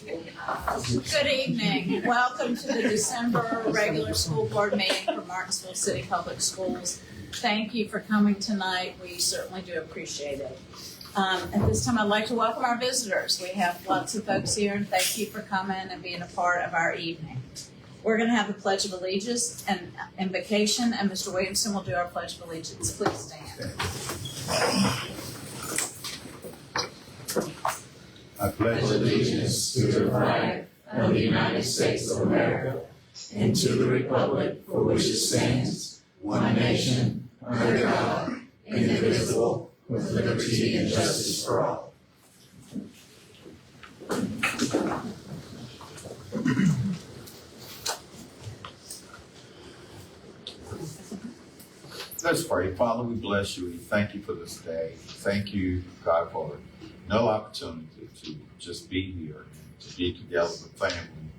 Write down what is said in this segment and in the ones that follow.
Good evening. Welcome to the December regular school board meeting for Martinsville City Public Schools. Thank you for coming tonight. We certainly do appreciate it. At this time, I'd like to welcome our visitors. We have lots of folks here, and thank you for coming and being a part of our evening. We're going to have the Pledge of Allegiance and invocation, and Mr. Williamson will do our Pledge of Allegiance. Please stand. I pledge allegiance to the flag of the United States of America and to the republic for which it stands, one nation, under God, indivisible, with liberty and justice for all. Let's pray. Father, we bless you. We thank you for this day. Thank you, God, for another opportunity to just be here and to be together with family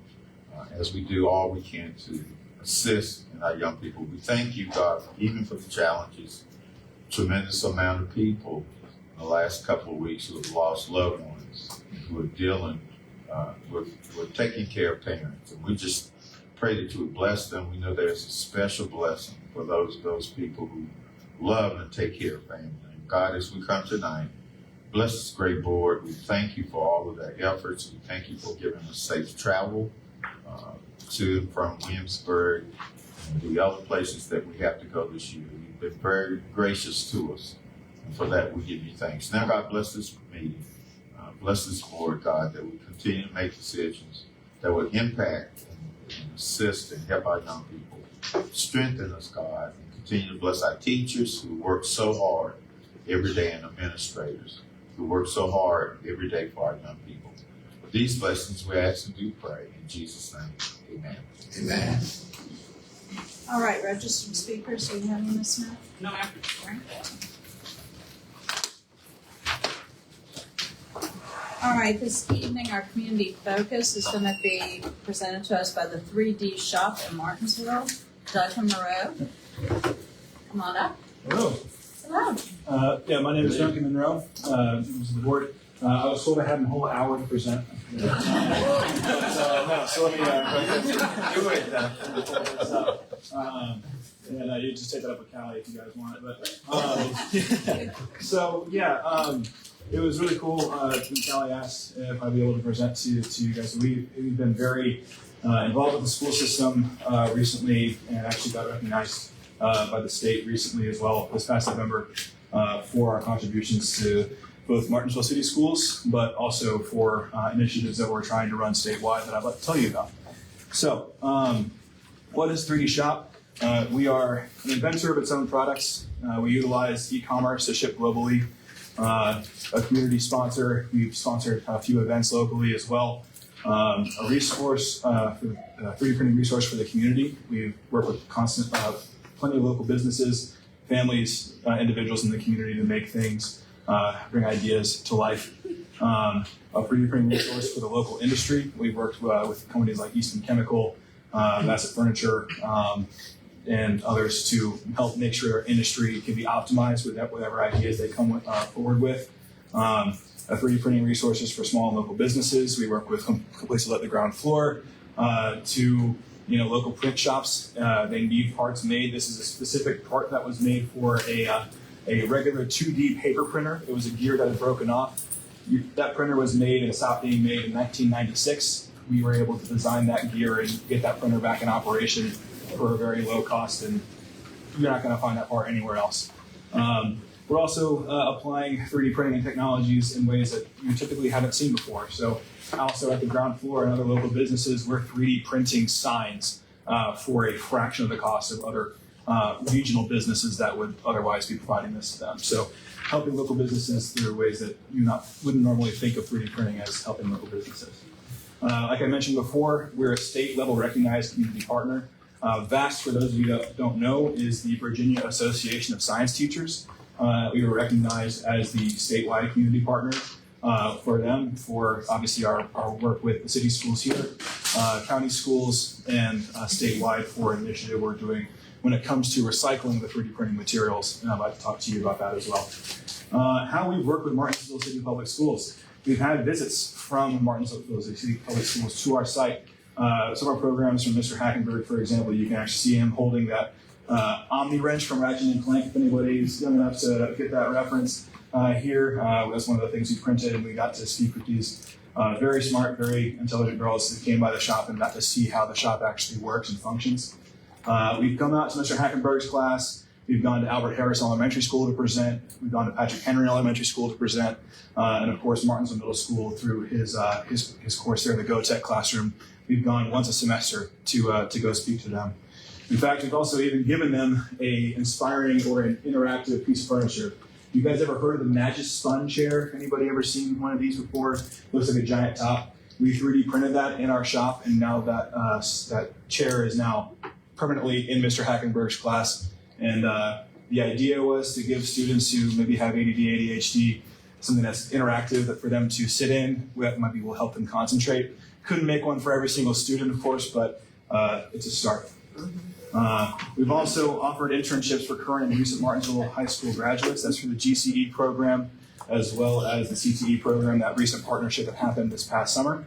as we do all we can to assist in our young people. We thank you, God, even for the challenges. Tremendous amount of people in the last couple of weeks who have lost loved ones, who are dealing with taking care of parents. And we just pray that you would bless them. We know there's a special blessing for those people who love and take care of family. And God, as we come tonight, bless this great board. We thank you for all of their efforts. We thank you for giving us safe travel to and from Williamsburg and the other places that we have to go this year. You've been very gracious to us, and for that we give you thanks. Now, God, bless this meeting. Bless this board, God, that we continue to make decisions that will impact and assist and help our young people. Strengthen us, God, and continue to bless our teachers who work so hard every day, and administrators who work so hard every day for our young people. These blessings we ask and do pray. In Jesus' name, amen. Amen. All right, registered speakers, do you have any, Ms. Smith? No, ma'am. All right, this evening our community focus is going to be presented to us by the 3D Shop in Martinsville. Duncan Moreau, come on up. Hello. Hello. My name is Duncan Monroe. Members of the board. I was told I had a whole hour to present. So let me do it. And you just take that up with Callie if you guys want it. But it was really cool. Callie asked if I'd be able to present to you guys. We've been very involved with the school system recently, and actually got recognized by the state recently as well this past November for our contributions to both Martinsville City Schools, but also for initiatives that we're trying to run statewide that I'd like to tell you about. So, what is 3D Shop? We are an inventor of its own products. We utilize e-commerce to ship globally. A community sponsor. We've sponsored a few events locally as well. A resource, for 3D printing resource for the community. We work with plenty of local businesses, families, individuals in the community to make things, bring ideas to life. A 3D printing resource for the local industry. We've worked with companies like Easton Chemical, Bassett Furniture, and others to help make sure our industry can be optimized with whatever ideas they come forward with. A 3D printing resources for small and local businesses. We work with places like the ground floor to local print shops. They need parts made. This is a specific part that was made for a regular 2D paper printer. It was a gear that had broken off. That printer was made and stopped being made in 1996. We were able to design that gear and get that printer back in operation for a very low cost, and you're not going to find that part anywhere else. We're also applying 3D printing and technologies in ways that you typically haven't seen before. So also at the ground floor and other local businesses, we're 3D printing signs for a fraction of the cost of other regional businesses that would otherwise be providing this to them. So helping local businesses through ways that you wouldn't normally think of 3D printing as helping local businesses. Like I mentioned before, we're a state-level recognized community partner. VAST, for those of you that don't know, is the Virginia Association of Science Teachers. We were recognized as the statewide community partner for them, for obviously our work with the city schools here, county schools, and statewide for an initiative we're doing when it comes to recycling the 3D printing materials. And I'd like to talk to you about that as well. How we work with Martinsville City Public Schools. we've had visits from Martinsville City Public Schools to our site. Some of our programs from Mr. Hackenberg, for example, you can actually see him holding that Omni wrench from Ratchet and Clank, if anybody's young enough to get that reference here. That's one of the things we printed, and we got to speak with these very smart, very intelligent girls that came by the shop and got to see how the shop actually works and functions. We've come out to Mr. Hackenberg's class. We've gone to Albert Harris Elementary School to present. We've gone to Patrick Henry Elementary School to present. And of course, Martinsville Middle School through his course there in the Go Tech classroom. We've gone once a semester to go speak to them. In fact, we've also even given them a inspiring or an interactive piece of furniture. You guys ever heard of the Magis Spun chair? Anybody ever seen one of these before? Looks like a giant top. We 3D printed that in our shop, and now that chair is now permanently in Mr. Hackenberg's class. And the idea was to give students who maybe have ADD, ADHD, something that's interactive that for them to sit in, that maybe will help them concentrate. Couldn't make one for every single student, of course, but it's a start. We've also offered internships for current and recent Martinsville High School graduates. That's for the GCE program, as well as the CTE program, that recent partnership that happened this past summer.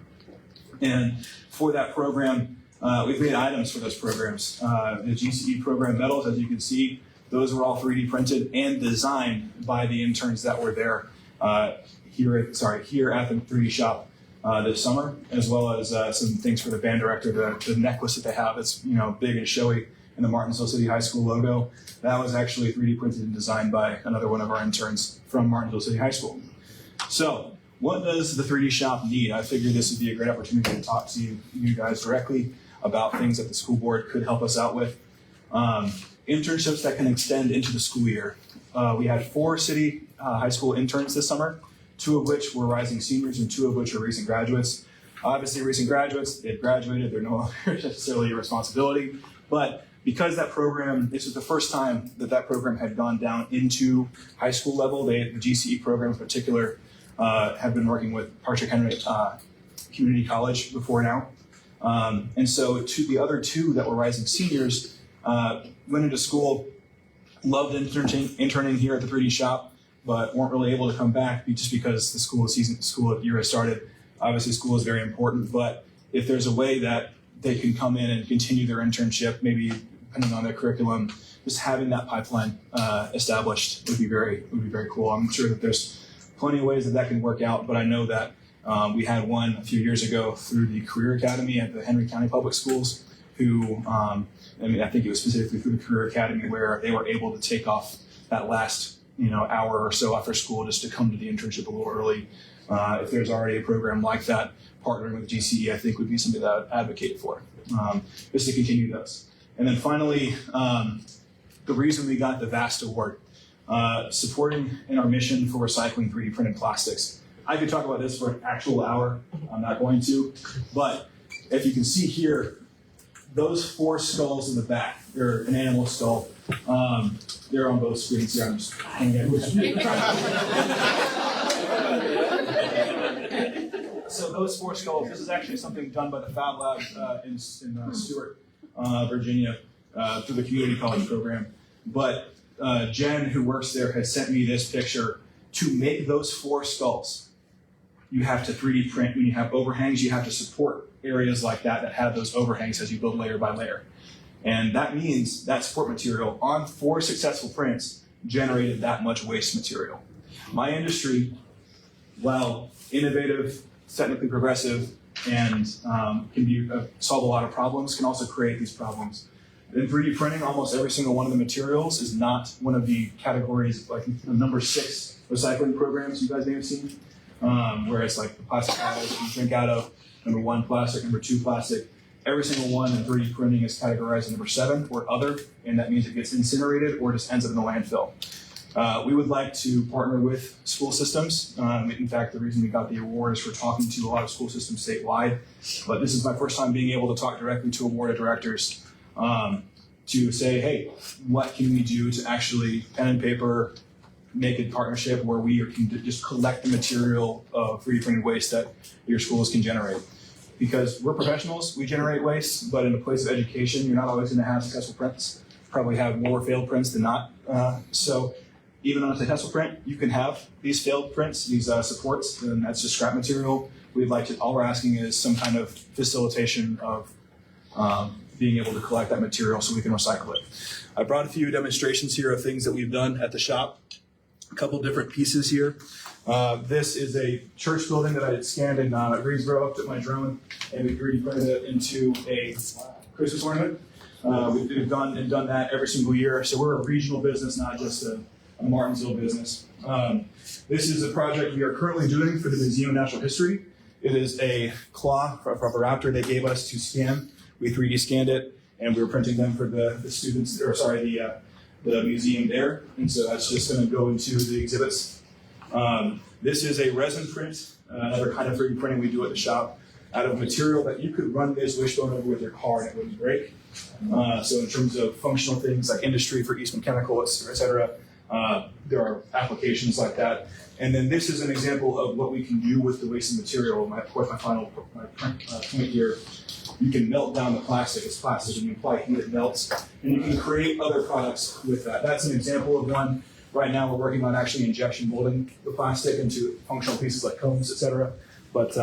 And for that program, we've made items for those programs. The GCE program medals, as you can see, those were all 3D printed and designed by the interns that were there here at the 3D shop this summer, as well as some things for the band director, the necklace that they have that's big and showy in the Martinsville City High School logo. That was actually 3D printed and designed by another one of our interns from Martinsville City High School. So what does the 3D shop need? I figured this would be a great opportunity to talk to you guys directly about things that the school board could help us out with. Internships that can extend into the school year. We had 4 city high school interns this summer, 2 of which were rising seniors and 2 of which are recent graduates. Obviously, recent graduates, they've graduated, they're no longer necessarily your responsibility, but because that program, this was the first time that program had gone down into high school level, the GCE program in particular have been working with Patrick Henry Community College before now. And so to the other 2 that were rising seniors, went into school, loved interning here at the 3D shop, but weren't really able to come back just because the school year has started. Obviously, school is very important, but if there's a way that they can come in and continue their internship, maybe depending on their curriculum, just having that pipeline established would be very cool. I'm sure that there's plenty of ways that can work out, but I know that we had one a few years ago through the Career Academy at the Henry County Public Schools, who, I think it was specifically through the Career Academy where they were able to take off that last hour or so after school just to come to the internship a little early. If there's already a program like that, partnering with GCE, I think would be something that I would advocate for, just to continue those. And then finally, the reason we got the VAST award, supporting in our mission for recycling 3D printed plastics. I could talk about this for an actual hour. I'm not going to, but if you can see here, those 4 skulls in the back, they're an animal skull. They're on both screens here. I'm just hanging it. So those 4 skulls, this is actually something done by the Fab Lab in Stewart, Virginia, through the community college program. But Jen, who works there, has sent me this picture. To make those 4 skulls, you have to 3D print. When you have overhangs, you have to support areas like that have those overhangs as you build layer by layer. And that means that support material on 4 successful prints generated that much waste material. My industry, while innovative, technically progressive, and can solve a lot of problems, can also create these problems. In 3D printing, almost every single one of the materials is not one of the categories, like the number 6 recycling programs you guys may have seen, where it's like the plastic bottles you drink out of, number 1 plastic, number 2 plastic. Every single one in 3D printing is categorized as number 7 or other, and that means it gets incinerated or just ends up in the landfill. We would like to partner with school systems. In fact, the reason we got the award is for talking to a lot of school systems statewide. But this is my first time being able to talk directly to a board of directors to say, hey, what can we do to actually pen and paper make a partnership where we can just collect the material of 3D printed waste that your schools can generate. Because we're professionals, we generate waste, but in a place of education, you're not always going to have successful prints. Probably have more failed prints than not. So even on a successful print, you can have these failed prints, these supports, and that's just scrap material. We'd like to, all we're asking is some kind of facilitation of being able to collect that material so we can recycle it. I brought a few demonstrations here of things that we've done at the shop. A couple different pieces here. This is a church building that I had scanned in Greensboro, took my drone, and we 3D printed it into a Christmas ornament. We've done that every single year. So we're a regional business, not just a Martinsville business. This is a project we are currently doing for the Museum of Natural History. It is a claw from a raptor they gave us to scan. We 3D scanned it, and we were printing them for the students, or sorry, the museum there. And so that's just going to go into the exhibits. This is a resin print, another kind of 3D printing we do at the shop, out of material that you could run this wishbone over with your car and it wouldn't break. So in terms of functional things like industry for Eastman Chemical, et cetera, there are applications like that. And then this is an example of what we can do with the wasted material. My final point here. You can melt down the plastic. It's plastic, and you apply heat, it melts, and you can create other products with that. That's an example of one. Right now, we're working on actually injection molding the plastic into functional pieces like cones, et cetera. But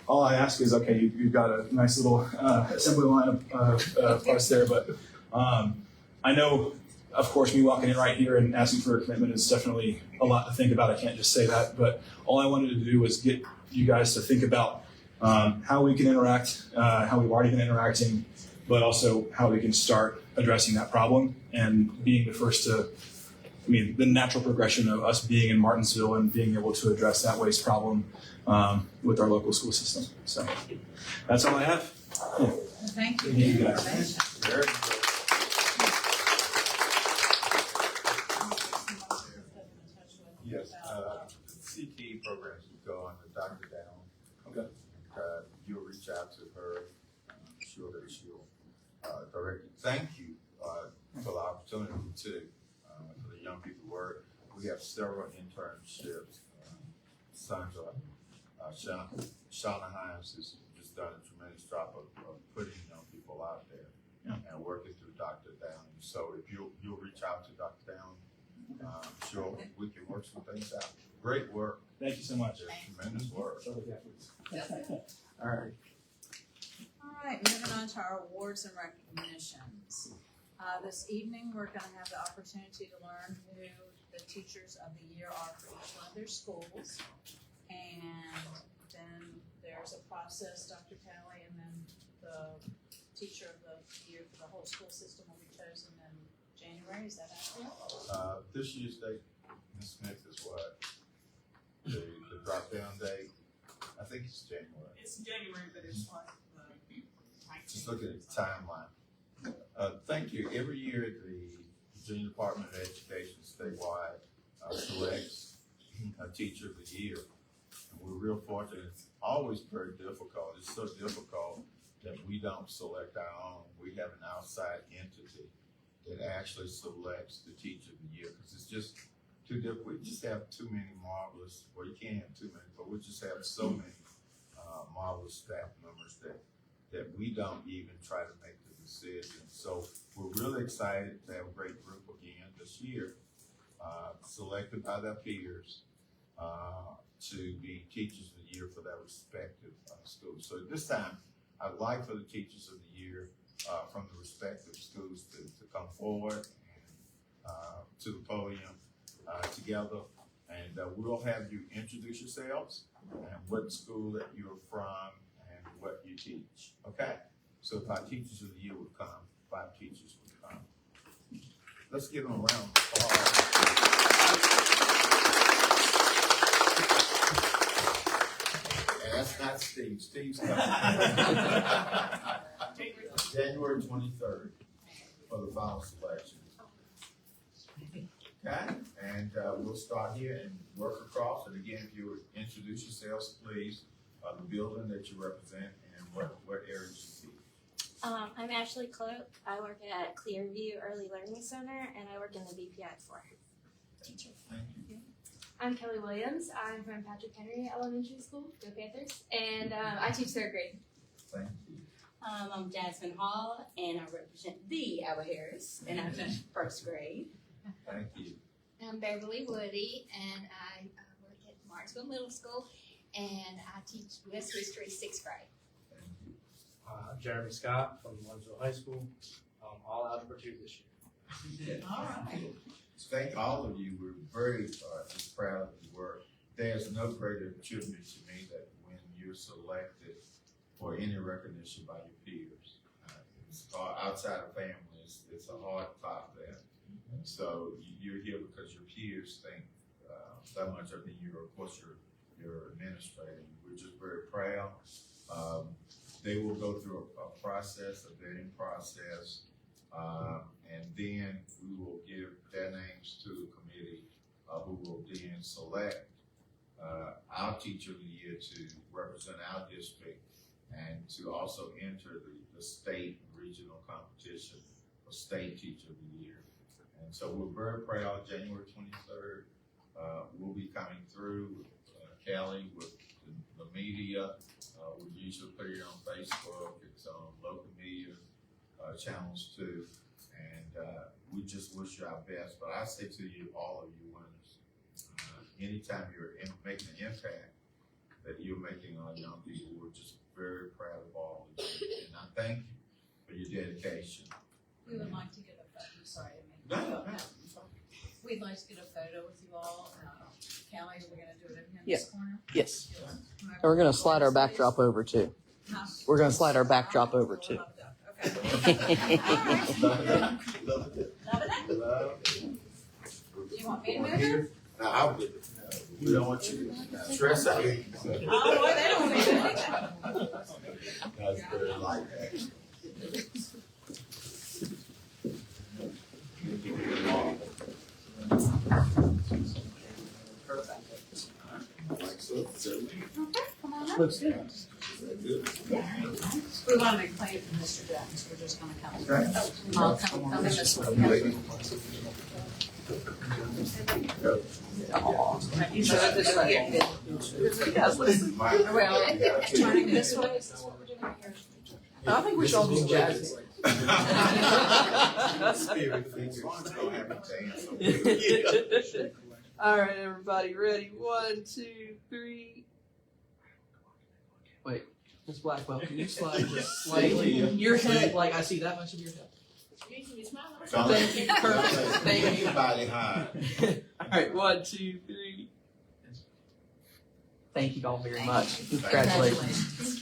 all I ask is, okay, you've got a nice little assembly line of us there, but I know, of course, me walking in right here and asking for a commitment is definitely a lot to think about. I can't just say that, but all I wanted to do was get you guys to think about how we can interact, how we've already been interacting, but also how we can start addressing that problem and being the first to, the natural progression of us being in Martinsville and being able to address that waste problem with our local school system. So that's all I have. Yeah. Thank you. Thank you guys. Very good. Yes, CTE programs would go on to Dr. Down. Okay. You'll reach out to her. I'm sure that she'll direct you. Thank you for the opportunity to for the young people work. We have several internships. Sandra Shauna Hines has just done a tremendous job of putting young people out there and working through Dr. Down. So if you'll reach out to Dr. Down, I'm sure we can work some things out. Great work. Thank you so much. Tremendous work. All right. All right, moving on to our awards and recognitions. This evening, we're going to have the opportunity to learn who the teachers of the year are for each one of their schools. And then there's a process, Dr. Talley, and then the teacher of the year for the whole school system will be chosen in January. Is that accurate? This year's date, Ms. Smith, is what? The drop down date? I think it's January. It's January, but it's like Just looking at the timeline. Thank you. Every year, the Virginia Department of Education statewide selects a teacher of the year. And we're real fortunate. It's always very difficult. It's so difficult that we don't select our own. We have an outside entity that actually selects the teacher of the year because it's just too difficult. We just have too many marvelous, well, you can't have too many, but we just have so many marvelous staff members that we don't even try to make the decision. So we're really excited to have a great group again this year, selected by their peers to be teachers of the year for their respective schools. So this time, I'd like for the teachers of the year from the respective schools to come forward and to the podium together, and we'll have you introduce yourselves and what school that you're from and what you teach. Okay? So if our teachers of the year would come, 5 teachers would come. Let's give them a round of applause. And that's not Steve. Steve's coming. January 23rd for the final selection. Okay, and we'll start here and work across. And again, if you would introduce yourselves, please, the building that you represent and what areas you teach. I'm Ashley Cloak. I work at Clearview Early Learning Center, and I work in the BPI 4 teacher. Thank you. I'm Kelly Williams. I'm from Patrick Henry Elementary School, go Panthers, and I teach 3rd grade. Thank you. I'm Jasmine Hall, and I represent the Alba Harris, and I'm in 1st grade. Thank you. I'm Beverly Woody, and I work at Martinsville Middle School, and I teach U.S. History 6th grade. Thank you. Jeremy Scott from Martinsville High School, all algebra 2 this year. All right. Thank all of you. We're very just proud of your work. There's no greater tribute to me that when you're selected for any recognition by your peers. It's outside of families, it's a hard top there. So you're here because your peers think so much of you. Of course, you're administrating. We're just very proud. They will go through a process, a vetting process, and then we will give their names to the committee who will then select our teacher of the year to represent our district and to also enter the state and regional competition for state teacher of the year. And so we're very proud. January 23rd, we'll be coming through with Callie, with the media. We usually put it on Facebook. It's on local media channels too. And we just wish you our best. But I say to you, all of you winners, anytime you're making an impact that you're making on young people, we're just very proud of all of you. And I thank you for your dedication. We would like to get a photo. Sorry, No, no. We'd like to get a photo with you all. Callie, are we going to do it in here in Yeah. this corner? Yes. And we're going to slide our backdrop over too. Huh? We're going to slide our backdrop over too. Okay. Love it. Love it? Do you want me to move it? No, I would. We don't want you to stress out. Oh, boy, they don't want me to do anything. That's very light, actually. Come on up. Looks good. We want to make play for Mr. Jones. We're just going to come. Okay. I'll come in this way. Well, turning this way. I think we should all do jazz. All right, everybody, ready? 1, 2, 3. Wait, Miss Blackwell, can you slide just slightly? Your head, like I see that much of your head. Thank you. Perfect. Thank you. Body high. All right, 1, 2, 3. Thank you all very much. Congratulations.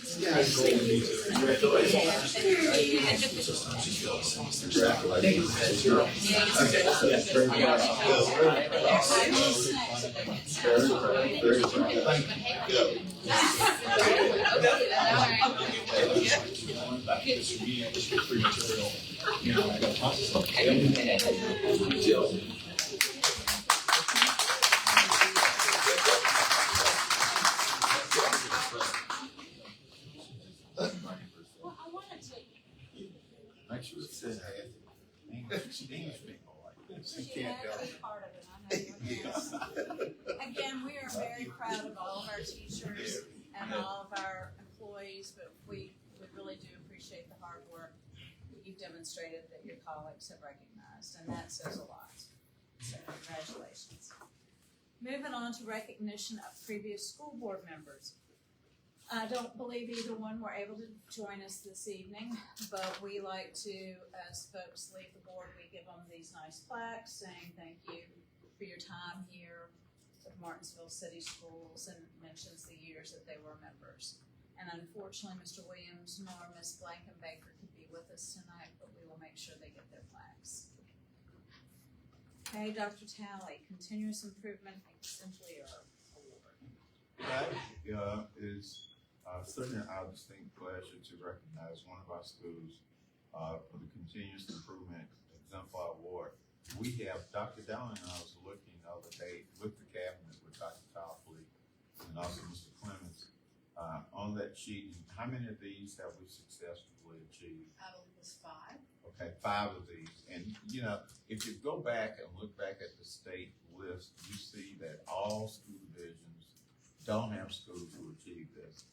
Make sure it says English people like this. You can't help it. Yes. Again, we are very proud of all of our teachers and all of our employees, but we really do appreciate the hard work that you've demonstrated that your colleagues have recognized, and that says a lot. So congratulations. Moving on to recognition of previous school board members. I don't believe either one were able to join us this evening, but we like to, as folks leave the board, we give them these nice plaques saying thank you for your time here with Martinsville City Schools, and mentions the years that they were members. And unfortunately, Mr. Williams nor Ms. Blankenbaker could be with us tonight, but we will make sure they get their plaques. Okay, Dr. Talley, Continuous Improvement Exemplary Award. That is certainly our distinct pleasure to recognize one of our schools for the Continuous Improvement Exemplar Award. We have Dr. Dowling, and I was looking the other day with the cabinet with Dr. Topley and also Mr. Clemens on that sheet. How many of these have we successfully achieved? I believe it's 5. Okay, 5 of these. And, you know, if you go back and look back at the state list, you see that all school divisions don't have schools who achieve this.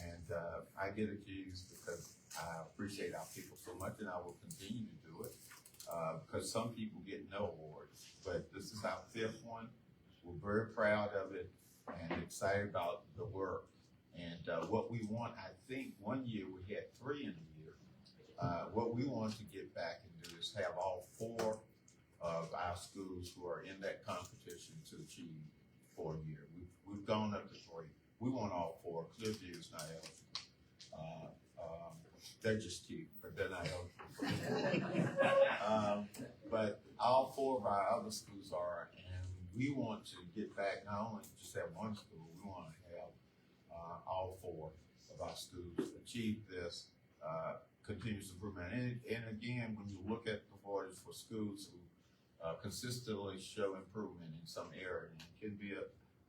And I get accused because I appreciate our people so much, and I will continue to do it. because some people get no awards, but this is our 5th one. We're very proud of it and excited about the work. And what we want, I think one year we had 3 in a year. What we want to get back and do is have all 4 of our schools who are in that competition to achieve for a year. We've gone up to 3. We want all 4. Clearview is not eligible. They're just cute, but they're not eligible. But all 4 of our other schools are, and we want to get back, not only just have 1 school, we want to have all 4 of our schools achieve this continuous improvement. And again, when you look at the awards for schools who consistently show improvement in some area, it can be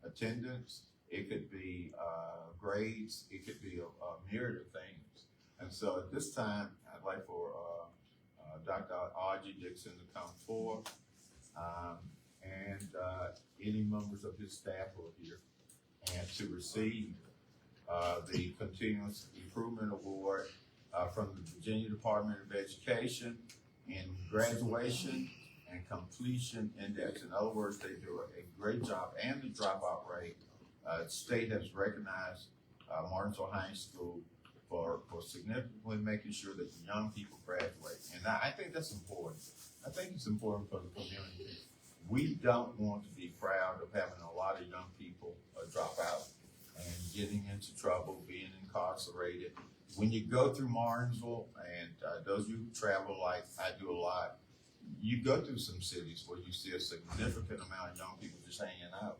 attendance, it could be grades, it could be a myriad of things. And so at this time, I'd like for Dr. Audrey Dixon to come forward, and any members of his staff who are here, and to receive the Continuous Improvement Award from the Virginia Department of Education in graduation and completion index. In other words, they do a great job, and the dropout rate. The state has recognized Martinsville High School for significantly making sure that the young people graduate. And I think that's important. I think it's important for the community. We don't want to be proud of having a lot of young people drop out and getting into trouble, being incarcerated. When you go through Martinsville, and those of you who travel like I do a lot, you go through some cities where you see a significant amount of young people just hanging out.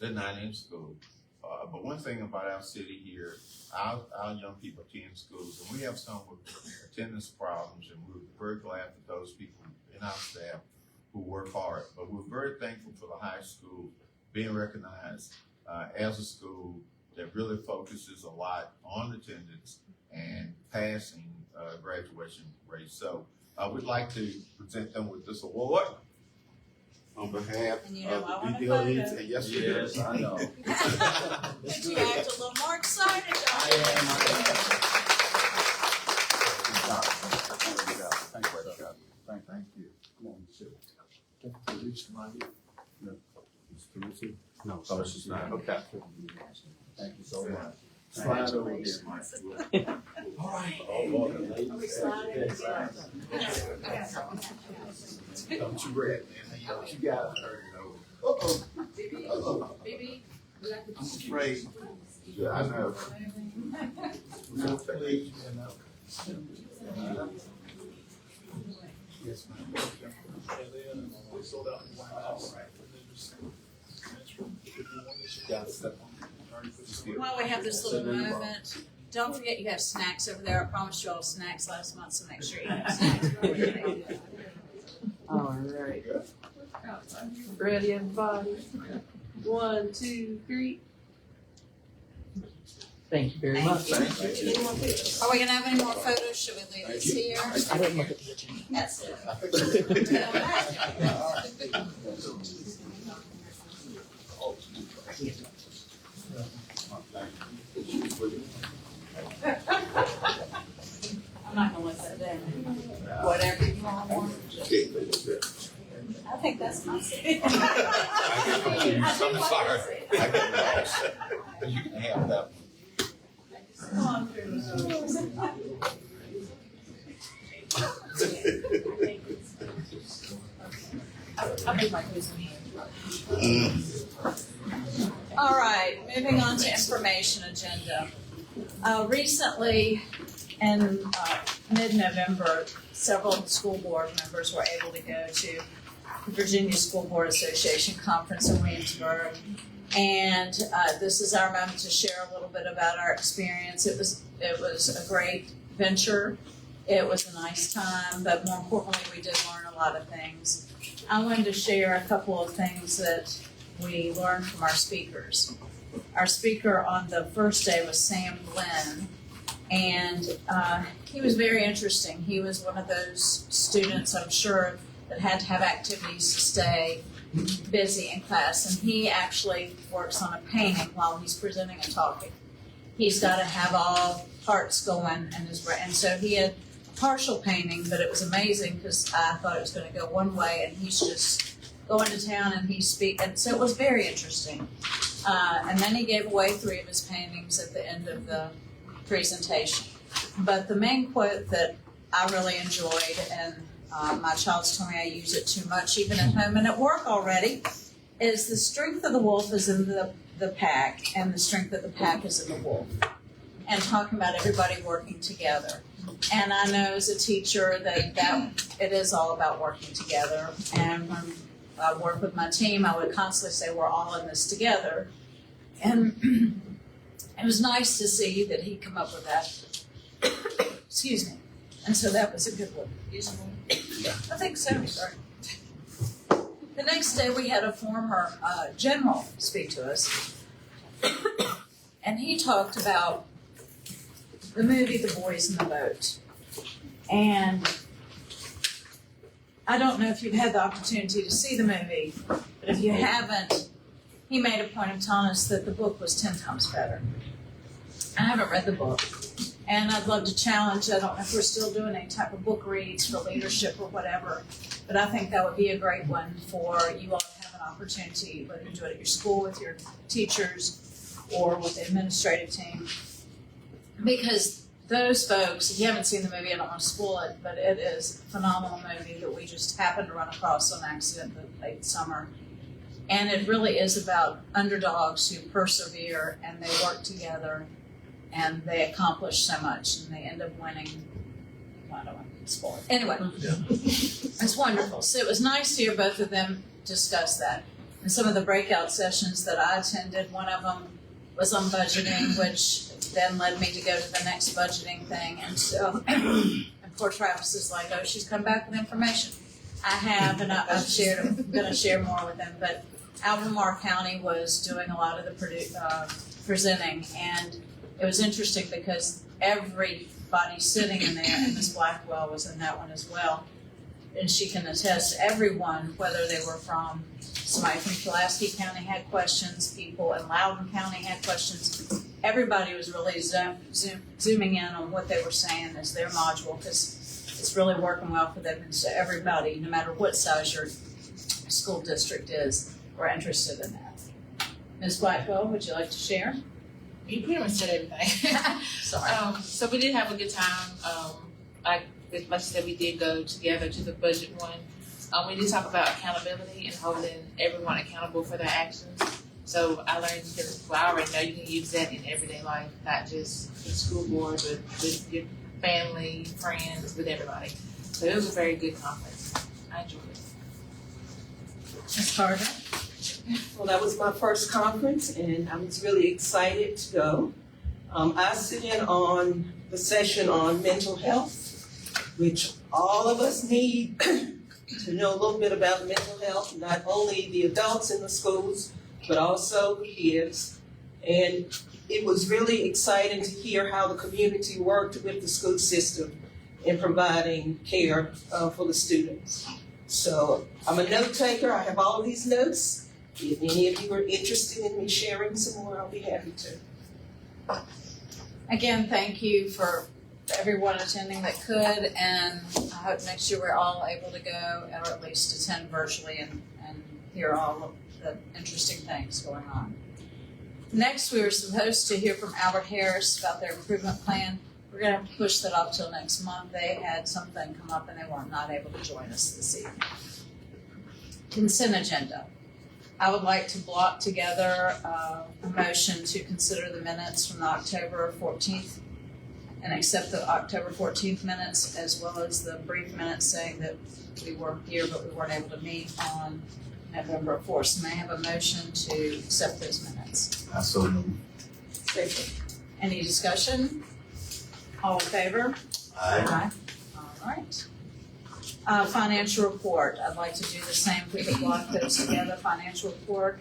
They're not in school. But one thing about our city here, our young people attend schools, and we have some with attendance problems, and we're very glad for those people in our staff who work hard. But we're very thankful for the high school being recognized as a school that really focuses a lot on attendance and passing graduation rates. So I would like to present them with this award on behalf And you know, I of want the a photo. BDLEs. And yes, Yes, I know. Did you act a little more excited? Thank you, Thank you. Come on, sit. No. No, oh, she's not. Okay. Thank you so much. Slide over here, Mike. All right. Don't you read, man. What you got? Baby, I'm afraid. Yeah, I know. No, please. Yes, ma'am. while we have this little moment, don't forget you have snacks over there. I promised you all snacks last month, so make sure you have snacks. All right. Ready, everybody? 1, 2, 3. Thank you very much. Are we gonna have any more photos? Should we leave this here? I didn't look at the agenda. That's it. I'm not gonna let that down. Whatever you want. I think that's my seat. I'm sorry. I got lost. You can have that. Come on through. I'll be like this hand. All right, moving on to information agenda. Recently, in mid-November, several school board members were able to go to the Virginia School Board Association Conference in Williamsburg. And this is our moment to share a little bit about our experience. It was a great venture. It was a nice time, but more importantly, we did learn a lot of things. I wanted to share a couple of things that we learned from our speakers. Our speaker on the first day was Sam Glenn, and he was very interesting. He was one of those students, I'm sure, that had to have activities to stay busy in class, and he actually works on a painting while he's presenting and talking. He's got to have all parts going, and so he had partial painting, but it was amazing because I thought it was going to go one way, and he's just going to town and and so it was very interesting. And then he gave away 3 of his paintings at the end of the presentation. But the main quote that I really enjoyed, and my child's told me I use it too much even at home and at work already, is the strength of the wolf is in the pack, and the strength of the pack is in the wolf. And talking about everybody working together. And I know as a teacher that it is all about working together. And when I work with my team, I would constantly say we're all in this together. And it was nice to see that he'd come up with that. Excuse me. And so that was a good one. I think so. Sorry. The next day we had a former general speak to us. And he talked about the movie The Boys in the Boat. And I don't know if you've had the opportunity to see the movie, but if you haven't, he made a point of telling us that the book was 10 times better. I haven't read the book, and I'd love to challenge, I don't know if we're still doing any type of book reads for leadership or whatever, but I think that would be a great one for you all to have an opportunity, whether you do it at your school with your teachers or with the administrative team. Because those folks, if you haven't seen the movie, I don't want to spoil it, but it is a phenomenal movie that we just happened to run across on accident late summer. And it really is about underdogs who persevere and they work together and they accomplish so much and they end up winning. I don't want to spoil it. Anyway, it's wonderful. So it was nice to hear both of them discuss that. And some of the breakout sessions that I attended, one of them was on budgeting, which then led me to go to the next budgeting thing. And so, and poor Travis is like, oh, she's come back with information. I have, and I'm going to share more with them. But Albemarle County was doing a lot of the presenting, and it was interesting because everybody sitting in there, and Ms. Blackwell was in that one as well, and she can attest, everyone, whether they were from somebody from Pulaski County had questions, people in Loudoun County had questions. Everybody was really zooming in on what they were saying as their module, because it's really working well for them. And so everybody, no matter what size your school district is, we're interested in that. Ms. Blackwell, would you like to share? You pretty much said everything. Sorry. So we did have a good time. Like I said, we did go together to the budget one. We did talk about accountability and holding everyone accountable for their actions. So I learned that, well, I already know you can use that in everyday life, not just the school board, but with your family, friends, with everybody. So it was a very good conference. I enjoyed it. Ms. Carter? Well, that was my first conference, and I was really excited to go. I sit in on the session on mental health, which all of us need to know a little bit about mental health, not only the adults in the schools, but also the kids. And it was really exciting to hear how the community worked with the school system in providing care for the students. So I'm a note taker. I have all of these notes. If any of you are interested in me sharing some more, I'll be happy to. Again, thank you for everyone attending that could, and I hope next year we're all able to go, or at least attend virtually and hear all of the interesting things going on. Next, we were supposed to hear from Albert Harris about their improvement plan. We're going to have to push that off till next month. They had something come up and they were not able to join us this evening. Consent agenda. I would like to block together a motion to consider the minutes from the October 14th and accept the October 14th minutes, as well as the brief minutes saying that we were here but we weren't able to meet on November 4th. So may I have a motion to accept those minutes? I so move. Second. Any discussion? All in favor? Aye. All right. Financial report. I'd like to do the same if we could block those together. Financial report.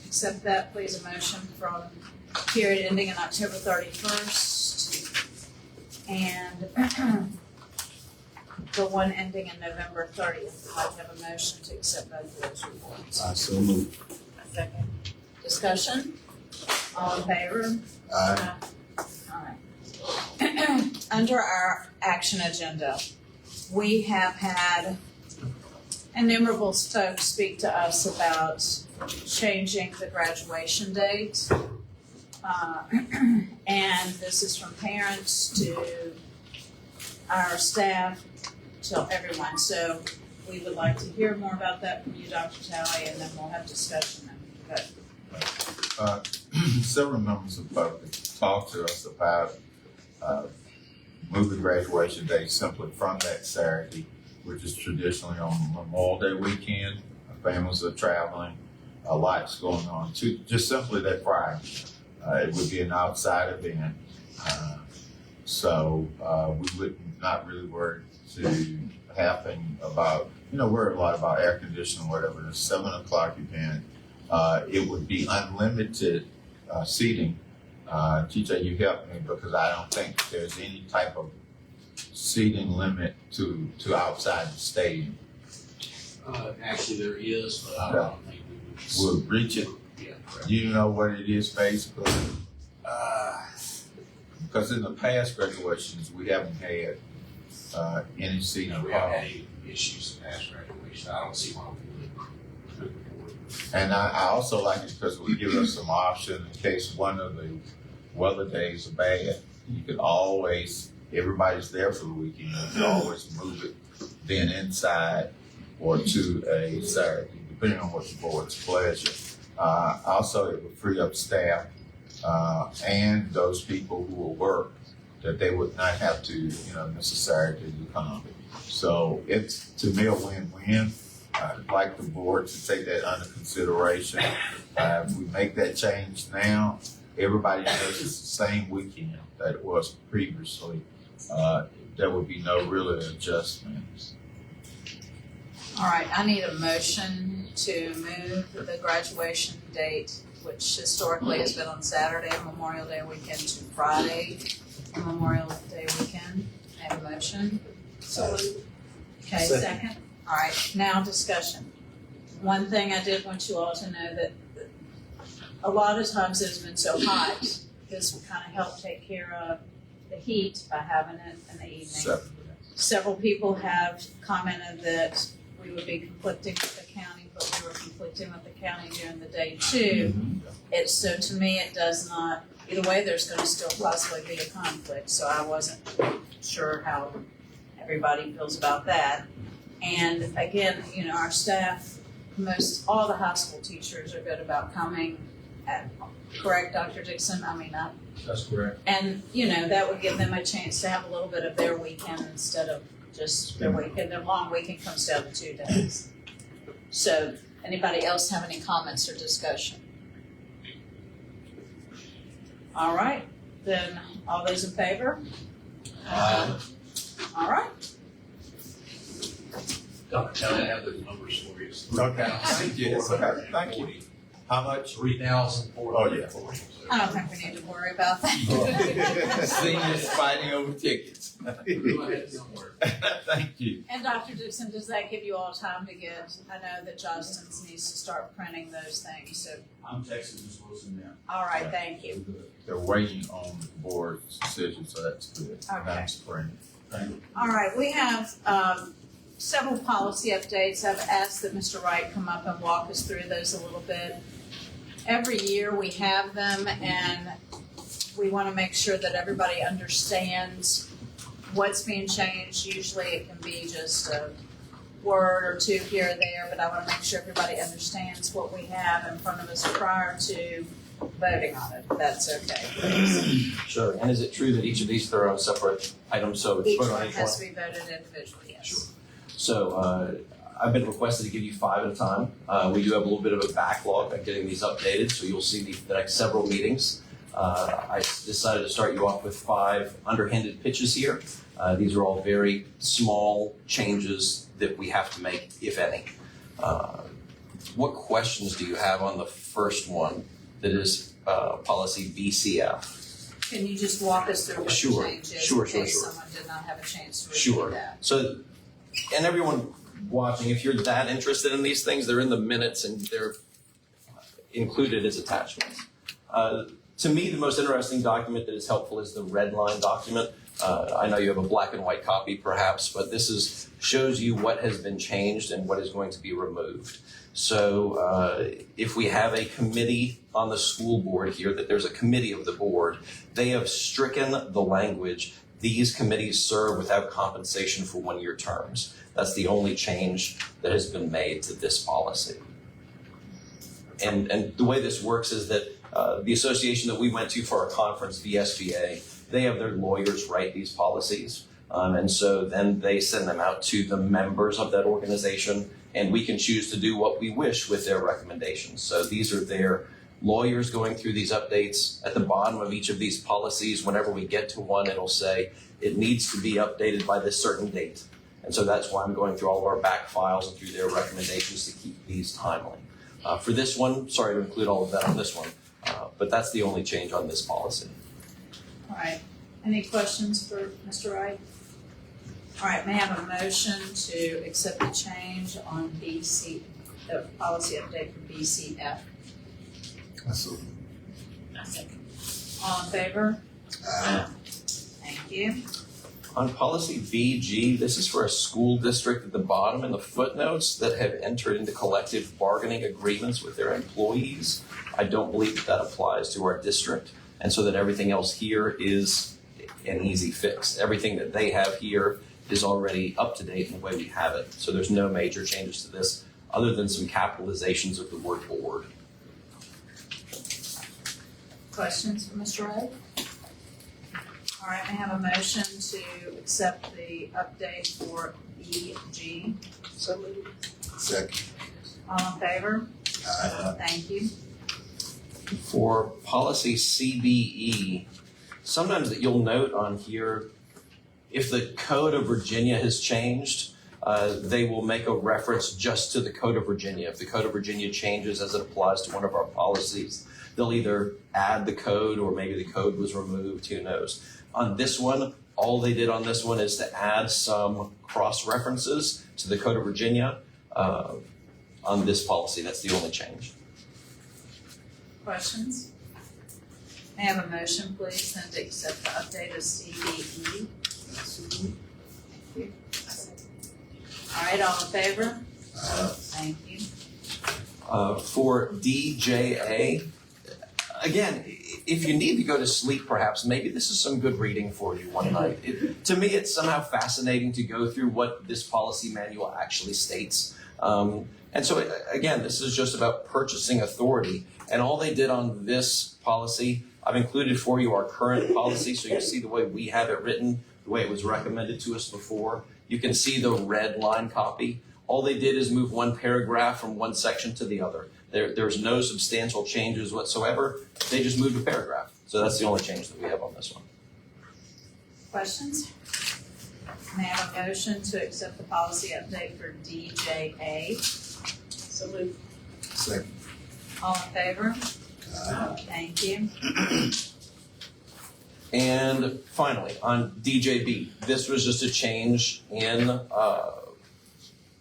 Accept that, please. A motion from period ending in October 31st and the one ending in November 30th. I'd like to have a motion to accept both of those reports. I so move. A second. Discussion? All in favor? Aye. All right. under our action agenda, we have had innumerable folks speak to us about changing the graduation date. And this is from parents to our staff to everyone. So we would like to hear more about that from you, Dr. Talley, and then we'll have discussion. Several members of the public talked to us about moving graduation day simply from that Saturday, which is traditionally on Memorial Day weekend. Families are traveling, a lot's going on, to just simply that Friday. It would be an outside event. So we would not really worry to happen about, worry a lot about air conditioning or whatever. The 7 o'clock event, it would be unlimited seating. TJ, you help me because I don't think there's any type of seating limit to outside the stadium. Actually, there is, but I don't think We'll reach it. Yeah, You know what it is basically? Because in the past graduations, we haven't had any seating. we haven't had any issues in past graduation. I don't see why we would. And I also like it because we give us some option in case one of the weather days are bad. You could always, everybody's there for the weekend. You can always move it then inside or to a Saturday, depending on what the board's pleasure. Also, it would free up staff and those people who will work, that they would not have to, miss a Saturday to come. So it's, to me, a win-win. I'd like the board to take that under consideration. If we make that change now, everybody knows it's the same weekend that it was previously. There would be no real adjustments. All right, I need a motion to move the graduation date, which historically has been on Saturday, Memorial Day weekend, to Friday, Memorial Day weekend. I have a motion. Okay, second. All right, now discussion. One thing I did want you all to know that a lot of times it's been so hot, this will kind of help take care of the heat by having it in the evening. Several people have commented that we would be conflicting with the county, but we were conflicting with the county during the day too. So to me, it does not, either way, there's gonna still possibly be a conflict, so I wasn't sure how everybody feels about that. And again, our staff, all the high school teachers are good about coming correct, Dr. Dixon? That's correct. And, that would give them a chance to have a little bit of their weekend instead of just their weekend. Their long weekend comes down to 2 days. So, anybody else have any comments or discussion? All right, then all those in favor? All right. Dr. Kelly, I have the numbers for you. Okay. Thank you. Thank you. How much? 3,440. Oh, yeah. I don't think we need to worry about that. Seniors fighting over tickets. Don't worry. Thank you. And Dr. Dixon, does that give you all time to get, I know that Justin's needs to start printing those things, so, I'm texting Ms. Wilson now. all right, thank you. They're waiting on the board's decision, so that's good. Okay. Thanks, Brandon. All right, we have several policy updates. I've asked that Mr. Wright come up and walk us through those a little bit. Every year we have them, and we want to make sure that everybody understands what's being changed. Usually it can be just a word or two here or there, but I want to make sure everybody understands what we have in front of us prior to voting on it, if that's okay, please. Sure, and is it true that each of these are on separate items, so it's Each voted on one each has one? to be voted individually, yes. Sure. So I've been requested to give you 5 at a time. We do have a little bit of a backlog at getting these updated, so you'll see the next several meetings. I decided to start you off with 5 underhanded pitches here. These are all very small changes that we have to make, if any. What questions do you have on the first one that is policy BCF? Can you just walk us through what the Sure, change is sure, in sure, case sure. someone did not have a chance to Sure. review that? So, and everyone watching, if you're that interested in these things, they're in the minutes and they're included as attachments. To me, the most interesting document that is helpful is the red line document. I know you have a black and white copy perhaps, but this shows you what has been changed and what is going to be removed. So if we have a committee on the school board here, that there's a committee of the board, they have stricken the language, these committees serve without compensation for one-year terms. That's the only change that has been made to this policy. And the way this works is that the association that we went to for our conference, VSBA, they have their lawyers write these policies. And so then they send them out to the members of that organization, and we can choose to do what we wish with their recommendations. So these are their lawyers going through these updates. At the bottom of each of these policies, whenever we get to one, it'll say it needs to be updated by this certain date. And so that's why I'm going through all of our back files and through their recommendations to keep these timely. For this one, sorry to include all of that on this one, but that's the only change on this policy. All right, any questions for Mr. Wright? All right, may I have a motion to accept the change on BC, the policy update for BCF? I see. I second. All in favor? Thank you. On policy BG, this is for a school district at the bottom in the footnotes that have entered into collective bargaining agreements with their employees. I don't believe that applies to our district, and so that everything else here is an easy fix. Everything that they have here is already up to date in the way we have it. So there's no major changes to this other than some capitalizations of the word board. Questions for Mr. Wright? All right, may I have a motion to accept the update for BG? So moved. Second. All in favor? Thank you. For policy CBE, sometimes that you'll note on here, if the Code of Virginia has changed, they will make a reference just to the Code of Virginia. If the Code of Virginia changes as it applies to one of our policies, they'll either add the code or maybe the code was removed, who knows. On this one, all they did on this one is to add some cross-references to the Code of Virginia on this policy. That's the only change. Questions? May I have a motion, please, then to accept the update of CBE? Thank you. All right, all in favor? Thank you. For DJA, again, if you need to go to sleep, perhaps, maybe this is some good reading for you one night. To me, it's somehow fascinating to go through what this policy manual actually states. And so, again, this is just about purchasing authority. And all they did on this policy, I've included for you our current policy, so you see the way we have it written, the way it was recommended to us before. You can see the red line copy. All they did is move one paragraph from one section to the other. There's no substantial changes whatsoever. They just moved a paragraph. So that's the only change that we have on this one. Questions? May I have a motion to accept the policy update for DJA? So moved. Second. All in favor? Thank you. And finally, on DJB, this was just a change in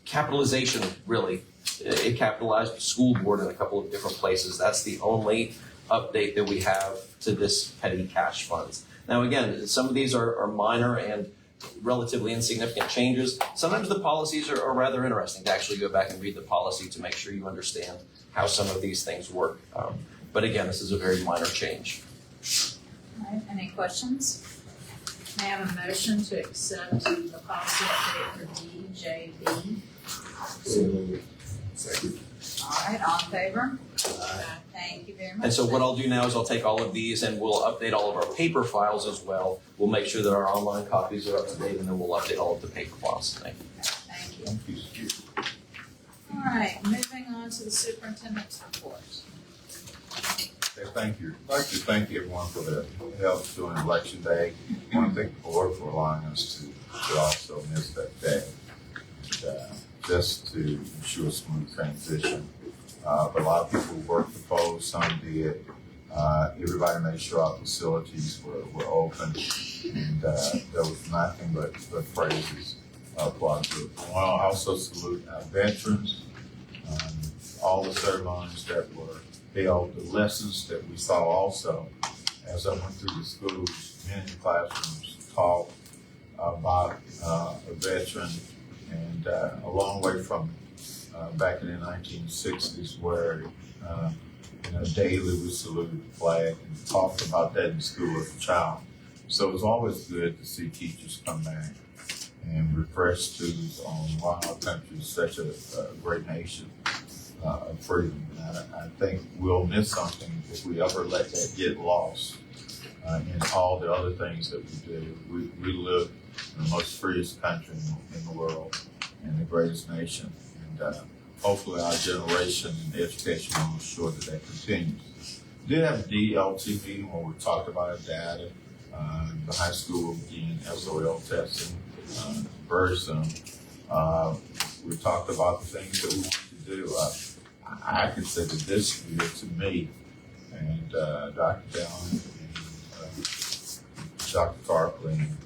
capitalization, really. It capitalized the school board in a couple of different places. That's the only update that we have to this petty cash funds. Now, again, some of these are minor and relatively insignificant changes. Sometimes the policies are rather interesting to actually go back and read the policy to make sure you understand how some of these things work. But again, this is a very minor change. All right, any questions? May I have a motion to accept the policy update for DJB? Second. All right, all in favor? Thank you very much. And so what I'll do now is I'll take all of these and we'll update all of our paper files as well. We'll make sure that our online copies are up to date, and then we'll update all of the paper files. Thank you. Thank you. All right, moving on to the superintendent's report. Okay, thank you. I'd like to thank everyone for their help during Election Day. I want to thank the board for allowing us to also miss that day. And, just to ensure a smooth transition. But a lot of people worked the polls, some did. Everybody made sure our facilities were open, and there was nothing but praises for our group. I want to also salute our veterans, all the ceremonies that were held, the lessons that we saw also as I went through the schools, many classrooms taught about a veteran, and a long way from back in the 1960s where daily we saluted the flag and talked about that in school as a child. So it was always good to see teachers come back and refresh students on why our country is such a great nation of freedom. And I think we'll miss something if we ever let that get lost in all the other things that we do. We live in the most freest country in the world and the greatest nation. And hopefully our generation in education will ensure that that continues. We did have a DLT meeting where we talked about data. The high school will begin SOL testing very soon. We talked about the things that we want to do. I consider this year to me, and Dr. Dallin and Dr. Tarpley and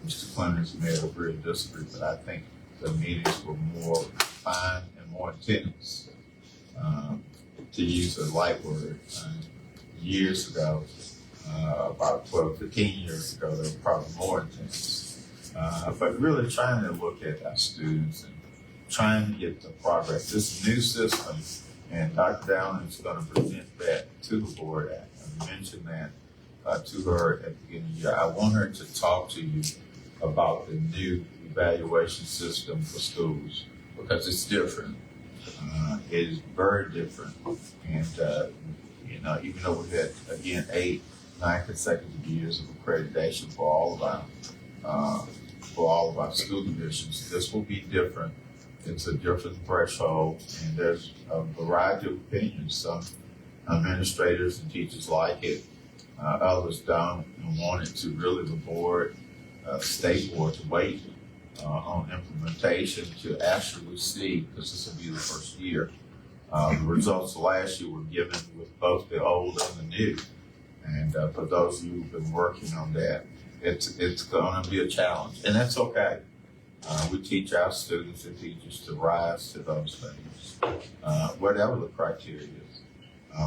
Mr. Clemens may agree or disagree, but I think the meetings were more fine and more intense. To use a light word, years ago, about 12, 15 years ago, they were probably more intense. But really trying to look at our students and trying to get the progress. This new system, and Dr. Dallin is going to present that to the board. I mentioned that to her at the beginning of the year. I want her to talk to you about the new evaluation system for schools because it's different. It is very different. And, even though we've had, again, 8, 9 consecutive years of accreditation for all of our school divisions, this will be different. It's a different threshold, and there's a variety of opinions. Some administrators and teachers like it, others don't, and want it to really the board, state board, to wait on implementation to actually see, because this will be the first year. The results of last year were given with both the old and the new. And for those of you who've been working on that, it's going to be a challenge, and that's okay. We teach our students and teachers to rise to those things, whatever the criteria is.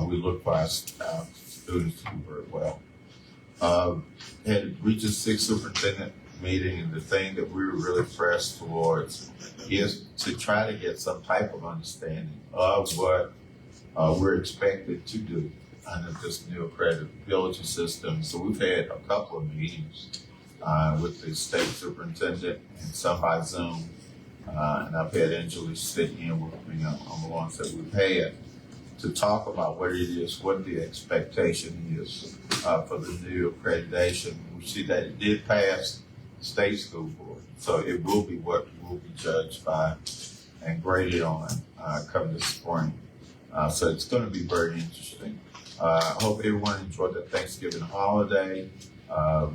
We look for our students to do very well. Had Region 6 superintendent meeting, and the thing that we were really pressed towards is to try to get some type of understanding of what we're expected to do under this new accreditability system. So we've had a couple of meetings with the state superintendent and some by Zoom. And I've had Angela sit in with me on the ones that we've had to talk about what it is, what the expectation is for the new accreditation. We see that it did pass the state school board. So it will be what we'll be judged by and graded on come this spring. So it's going to be very interesting. I hope everyone enjoyed the Thanksgiving holiday.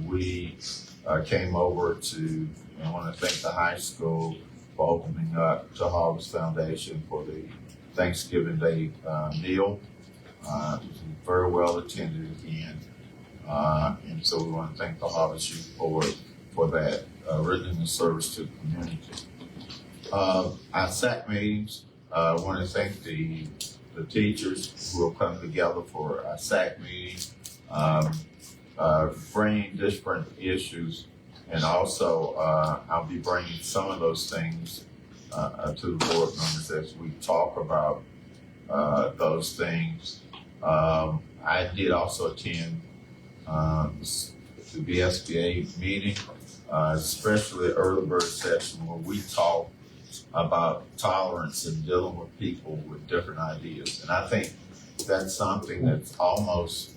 We came over to, I want to thank the high school for opening up to Harvest Foundation for the Thanksgiving Day meal. It was very well attended again. And so we want to thank the Harvest Youth Board for that, rendering the service to the community. Our SAC meetings, I want to thank the teachers who will come together for our SAC meeting, bringing different issues, and also I'll be bringing some of those things to the board members as we talk about those things. I did also attend the BSBA meeting, especially early bird session where we talk about tolerance and dealing with people with different ideas. And I think that's something that's almost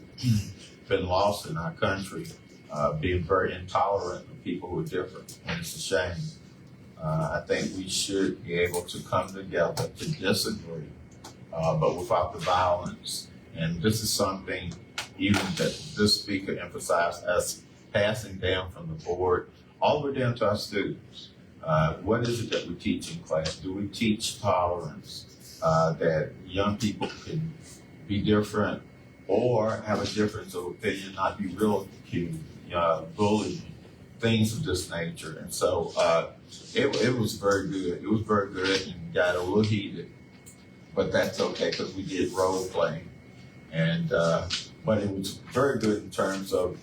been lost in our country, being very intolerant of people who are different, and it's a shame. I think we should be able to come together to disagree, but without the violence. And this is something even that this speaker emphasized us passing down from the board all the way down to our students. What is it that we teach in class? Do we teach tolerance, that young people can be different or have a difference of opinion, not be ridiculed, bullied, things of this nature? And so it was very good. It was very good and got a little heated, but that's okay because we did role playing. And but it was very good in terms of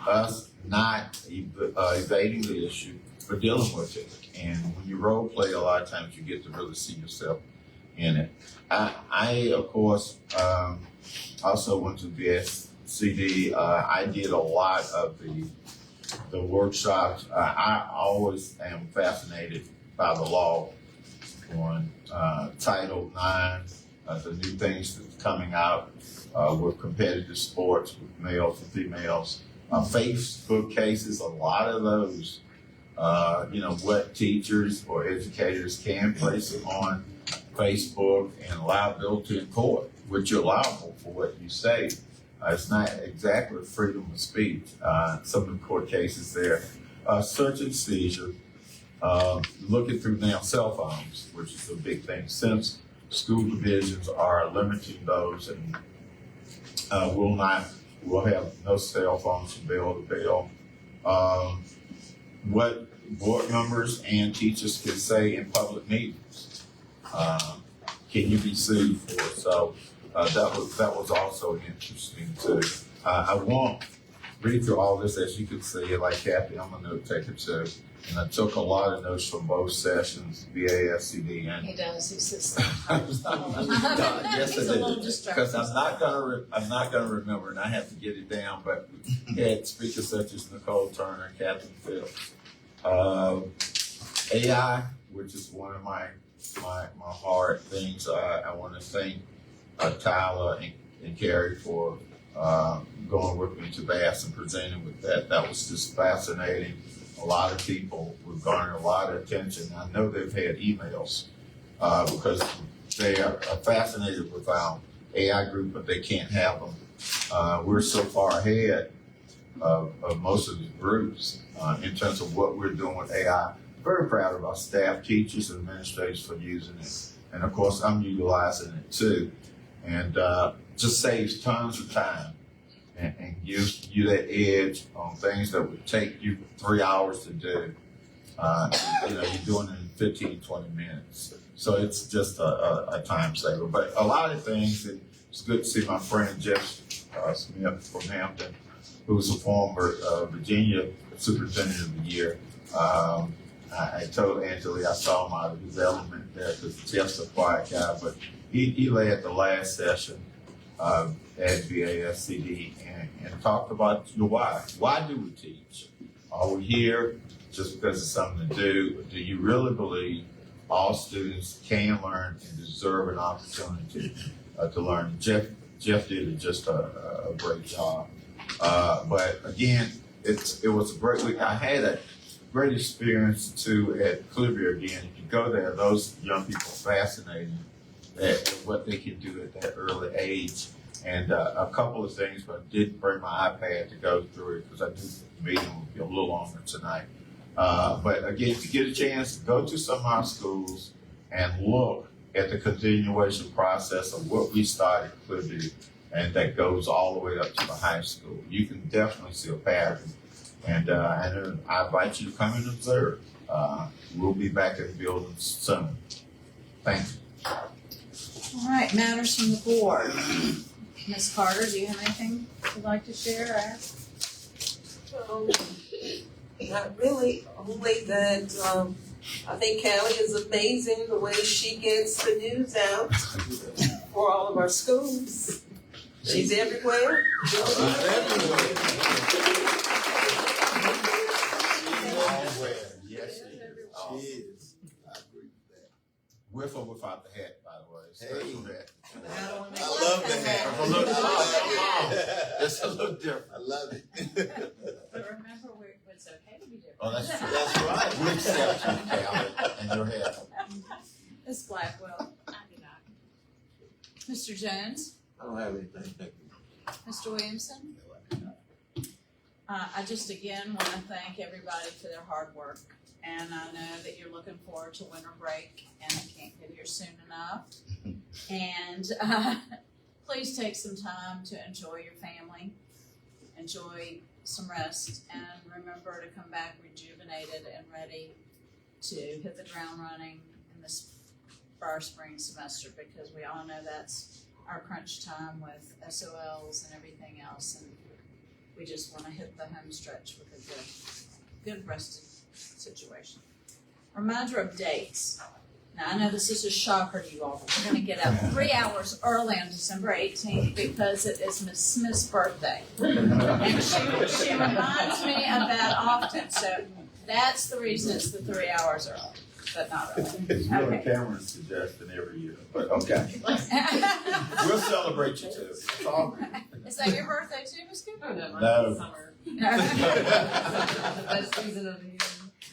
us not evading the issue, but dealing with it. And when you role play, a lot of times you get to really see yourself in it. I of course, also went to BSCD. I did a lot of the workshops. I always am fascinated by the law on Title IX, the new things that's coming out with competitive sports with males and females. Facebook cases, a lot of those, what teachers or educators can place on Facebook and liability in court, which you're liable for what you say. It's not exactly freedom of speech. Some of the court cases there, search and seizure, looking through now cell phones, which is a big thing since school divisions are limiting those and we'll have no cell phones from bell to bell. What board members and teachers can say in public meetings, can you be sued for? So that was also interesting too. I won't read through all this, as you can see. Like Kathy, I'm a note taker too. And I took a lot of notes from both sessions, BASCD and. He does. He says. Yes, I did. Because I'm not gonna remember, and I have to get it down. But we had speakers such as Nicole Turner, Catherine Phillips, AI, which is one of my hard things. I want to thank Tyler and Carrie for going with me to Bass and presenting with that. That was just fascinating. A lot of people were garnering a lot of attention. I know they've had emails because they are fascinated with our AI group, but they can't have them. We're so far ahead of most of the groups in terms of what we're doing with AI. Very proud of our staff, teachers, and administrators for using it. And of course, I'm utilizing it too. And just saves tons of time and gives you that edge on things that would take you 3 hours to do. You're doing it in 15, 20 minutes. So it's just a time saver. But a lot of things, it's good to see my friend Jeff Smith from Hampton, who's a former Virginia Superintendent of the Year. I told Angela I saw him out of his element there because Jeff's a quiet guy, but he led the last session at BASCD and talked about your why. Why do we teach? Are we here just because it's something to do? Or do you really believe all students can learn and deserve an opportunity to learn? Jeff did just a great job. But again, it was a great week. I had a great experience too at Clearview again. If you go there, those young people are fascinating at what they can do at that early age. And a couple of things, but I did bring my iPad to go through it because I knew the meeting would be a little longer tonight. But again, if you get a chance, go to some of our schools and look at the continuation process of what we started at Clearview, and that goes all the way up to the high school. You can definitely see a pattern. And I invite you to come and observe. We'll be back in the building soon. Thank you. All right, matters from the board. Ms. Carter, do you have anything you'd like to share or ask? Not really, only that I think Callie is amazing the way she gets the news out for all of our schools. She's everywhere. Yes, she is. I agree with that. With or without the hat, by the way. Special hat. I love the hat. It's a little different. I love it. But remember, it's okay to be different. Oh, that's true. That's right. We accept you, Callie, and your hat. Ms. Blackwell. I do not. Mr. Jones. I don't have anything. Thank you. Mr. Williamson. I just again want to thank everybody for their hard work. And I know that you're looking forward to winter break and it can't get here soon enough. And please take some time to enjoy your family, enjoy some rest, and remember to come back rejuvenated and ready to hit the ground running in this for our spring semester, because we all know that's our crunch time with SOLs and everything else, and we just want to hit the home stretch with a good rested situation. Reminder of dates. Now, I know this is a shocker to you all, but we're going to get up 3 hours early on December 18th because it is Miss Smith's birthday. And she reminds me of that often, so that's the reason it's the 3 hours early, but not really. It's really Cameron's suggestion every year, but okay. We'll celebrate you too. It's all right. Is that your birthday too, Miss Cooper? No. Summer. The best season of the year.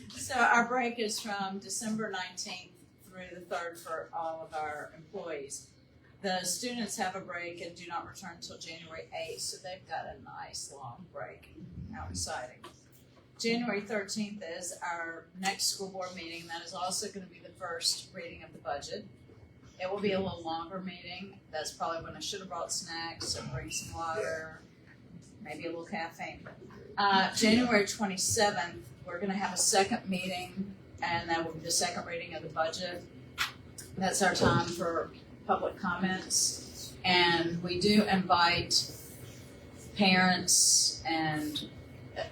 So our break is from December 19th through the 3rd for all of our employees. The students have a break and do not return until January 8th, so they've got a nice long break. How exciting. January 13th is our next school board meeting. That is also going to be the first reading of the budget. It will be a little longer meeting. That's probably when I should have brought snacks, so bring some water, maybe a little caffeine. January 27th, we're going to have a second meeting, and that will be the second reading of the budget. That's our time for public comments, and we do invite parents and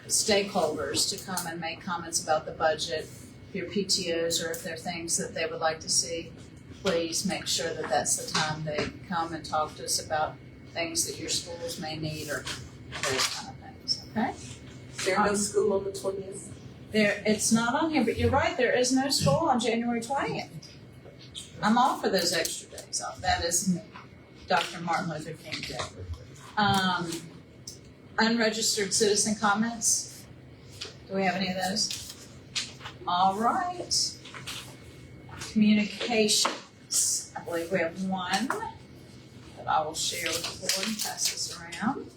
stakeholders to come and make comments about the budget. If your PTOs or if there are things that they would like to see, please make sure that that's the time they come and talk to us about things that your schools may need or those kind of things, okay? Is there no school on the 20th? It's not on here, but you're right, there is no school on January 20th. I'm all for those extra days off. That is Dr. Martin Luther King Day. Unregistered citizen comments. Do we have any of those? All right. Communications. I believe we have one that I will share with the board and pass this around.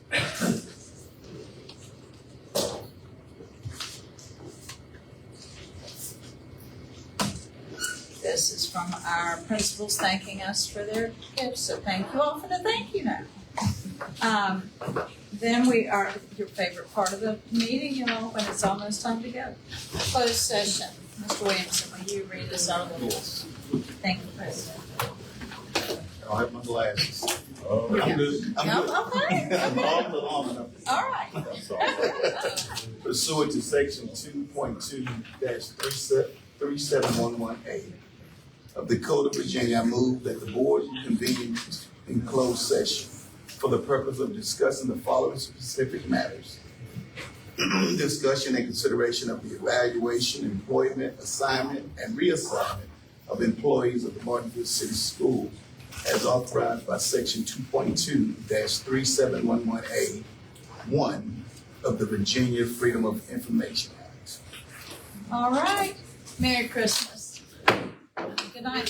This is from our principals thanking us for their gifts, so thank you all for the thank you note. Then we are, your favorite part of the meeting, you know, when it's almost time to go. Closed session. Mr. Williamson, will you read us out of the rules? Thank you, President. I have my glasses. Oh, I'm good. I'm good. Okay. I'm long enough. All right. That's all right. Pursuant to section 2.2-3711A of the Code of Virginia, I move that the board convene in closed session for the purpose of discussing the following specific matters. Discussion and consideration of the evaluation, employment, assignment, and reassignment of employees of the Martinsville City School as authorized by section 2.2-3711A 1 of the Virginia Freedom of Information Act. All right. Merry Christmas. Good night.